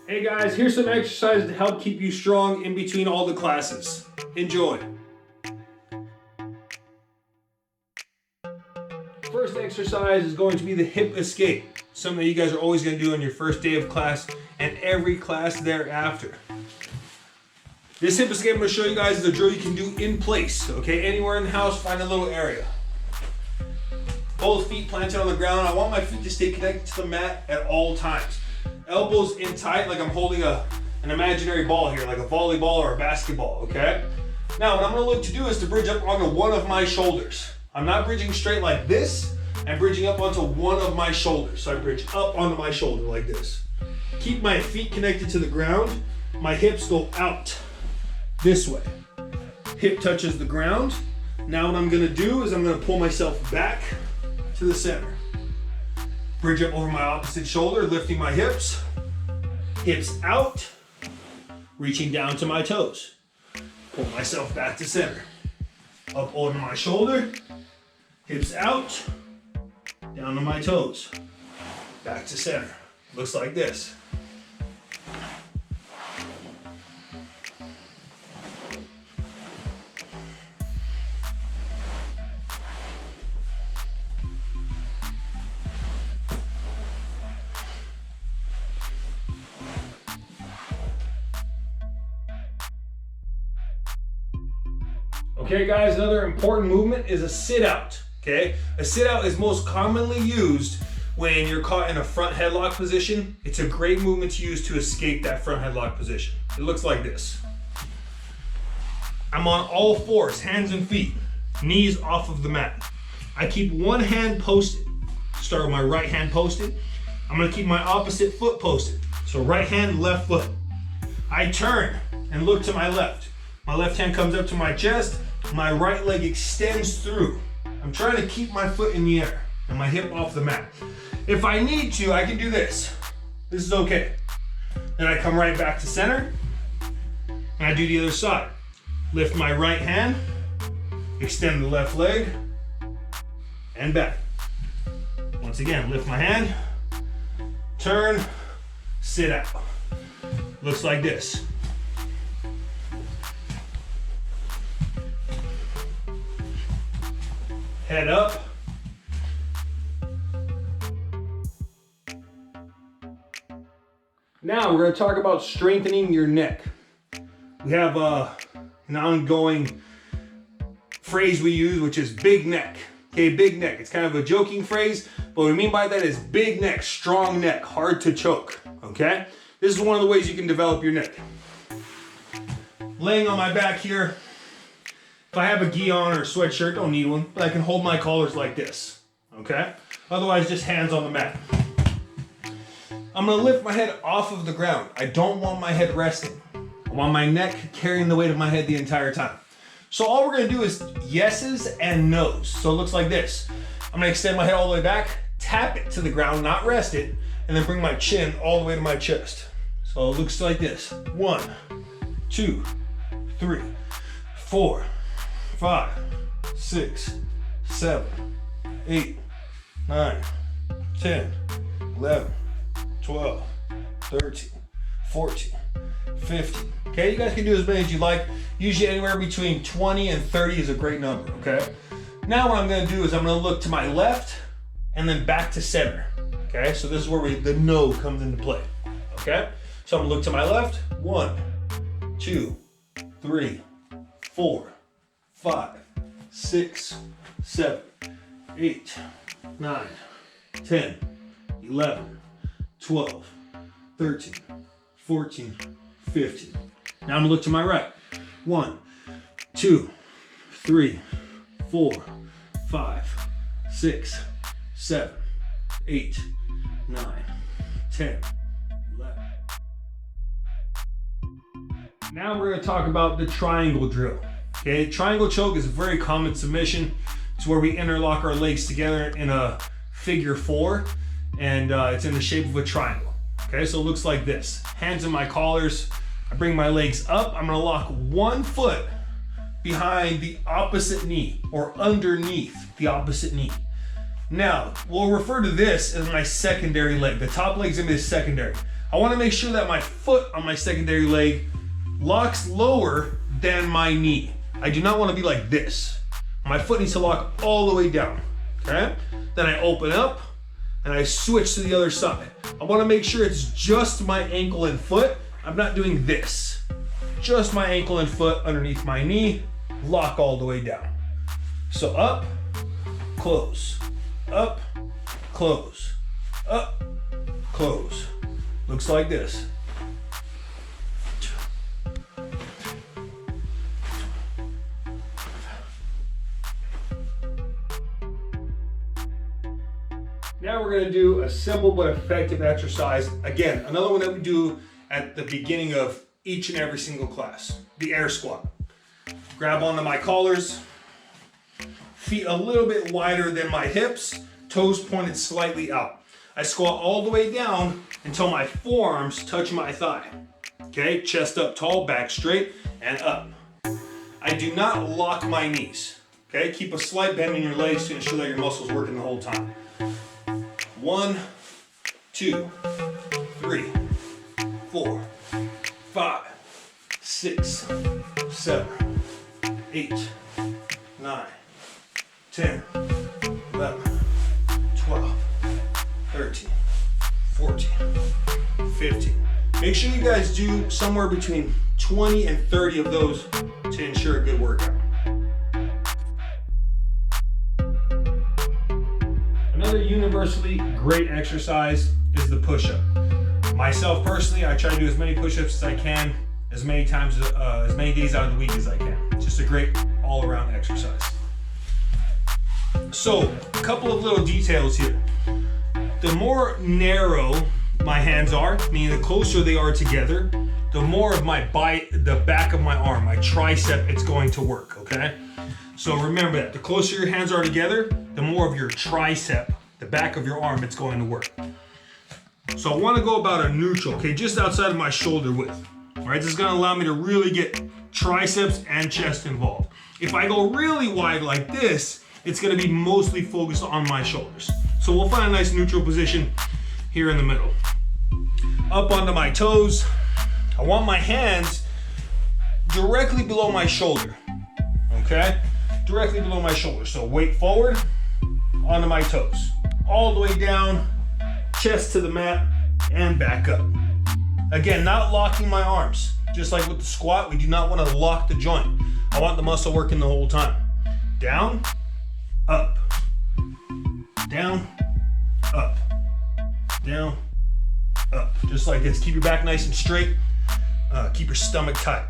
Hey guys, here's some exercises to help keep you strong in between all the classes. Enjoy. First exercise is going to be the hip escape. Something that you guys are always going to do on your first day of class and every class thereafter. This hip escape I'm going to show you guys is a drill you can do in place. Okay, anywhere in the house, find a little area. Both feet planted on the ground. I want my feet to stay connected to the mat at all times. Elbows in tight, like I'm holding an imaginary ball here, like a volleyball or a basketball, okay? Now, what I'm gonna look to do is to bridge up onto one of my shoulders. I'm not bridging straight like this, I'm bridging up onto one of my shoulders. So I bridge up onto my shoulder like this. Keep my feet connected to the ground. My hips go out this way. Hip touches the ground. Now what I'm gonna do is I'm gonna pull myself back to the center. Bridge up over my opposite shoulder, lifting my hips. Hips out, reaching down to my toes. Pull myself back to center. Up over my shoulder, hips out, down to my toes. Back to center. Looks like this. Okay guys, another important movement is a sit out, okay? A sit out is most commonly used when you're caught in a front headlock position. It's a great movement to use to escape that front headlock position. It looks like this. I'm on all fours, hands and feet, knees off of the mat. I keep one hand posted. Start with my right hand posted. I'm gonna keep my opposite foot posted. So right hand, left foot. I turn and look to my left. My left hand comes up to my chest. My right leg extends through. I'm trying to keep my foot in the air and my hip off the mat. If I need to, I can do this. This is okay. Then I come right back to center and I do the other side. Lift my right hand, extend the left leg, and back. Once again, lift my hand, turn, sit out. Looks like this. Head up. Now we're going to talk about strengthening your neck. We have an ongoing phrase we use, which is big neck. Okay, big neck. It's kind of a joking phrase, but what we mean by that is big neck, strong neck, hard to choke. Okay? This is one of the ways you can develop your neck. Laying on my back here. If I have a gi on or a sweatshirt, don't need one, but I can hold my collars like this, okay? Otherwise, just hands on the mat. I'm gonna lift my head off of the ground. I don't want my head resting. I want my neck carrying the weight of my head the entire time. So all we're gonna do is yeses and nos. So it looks like this. I'm gonna extend my head all the way back, tap it to the ground, not rest it, and then bring my chin all the way to my chest. So it looks like this. 1, 2, 3, 4, 5, 6, 7, 8, 9, 10, 11, 12, 13, 14, 15. Okay, you guys can do as many as you like. Usually anywhere between 20 and 30 is a great number, okay? Now what I'm gonna do is I'm gonna look to my left and then back to center, okay? So this is where the no comes into play, okay? So I'm gonna look to my left, 1, 2, 3, 4, 5, 6, 7, 8, 9, 10, 11, 12, 13, 14, 15. Now I'm gonna look to my right. 1, 2, 3, 4, 5, 6, 7, 8, 9, 10, 11. Now we're gonna talk about the triangle drill. Okay, triangle choke is a very common submission. It's where we interlock our legs together in a figure 4, and it's in the shape of a triangle. Okay, so it looks like this. Hands in my collars. I bring my legs up. I'm gonna lock one foot behind the opposite knee or underneath the opposite knee. Now, we'll refer to this as my secondary leg. The top leg's gonna be the secondary. I want to make sure that my foot on my secondary leg locks lower than my knee. I do not want to be like this. My foot needs to lock all the way down, okay? Then I open up and I switch to the other side. I want to make sure it's just my ankle and foot. I'm not doing this. Just my ankle and foot underneath my knee, lock all the way down. So up, close, up, close, up, close. Looks like this. Now we're gonna do a simple but effective exercise. Again, another one that we do at the beginning of each and every single class, the air squat. Grab onto my collars, feet a little bit wider than my hips, toes pointed slightly out. I squat all the way down until my forearms touch my thigh. Okay, chest up tall, back straight, and up. I do not lock my knees. Okay, keep a slight bend in your legs to ensure that your muscles working the whole time. 1, 2, 3, 4, 5, 6, 7, 8, 9, 10, 11, 12, 13, 14, 15. Make sure you guys do somewhere between 20 and 30 of those to ensure a good workout. Another universally great exercise is the push-up. Myself personally, I try to do as many push-ups as I can, as many times, as many days out of the week as I can. It's just a great all-around exercise. So, a couple of little details here. The more narrow my hands are, meaning the closer they are together, the more of the back of my arm, my tricep, it's going to work, okay? So remember that, the closer your hands are together, the more of your tricep, the back of your arm, it's going to work. So I want to go about a neutral, okay, just outside of my shoulder width. All right, this is going to allow me to really get triceps and chest involved. If I go really wide like this, it's going to be mostly focused on my shoulders. So we'll find a nice neutral position here in the middle. Up onto my toes. I want my hands directly below my shoulder, okay? Directly below my shoulder. So weight forward, onto my toes. All the way down, chest to the mat, and back up. Again, not locking my arms. Just like with the squat, we do not want to lock the joint. I want the muscle working the whole time. Down, up, down, up, down, up. Just like this. Keep your back nice and straight. Keep your stomach tight.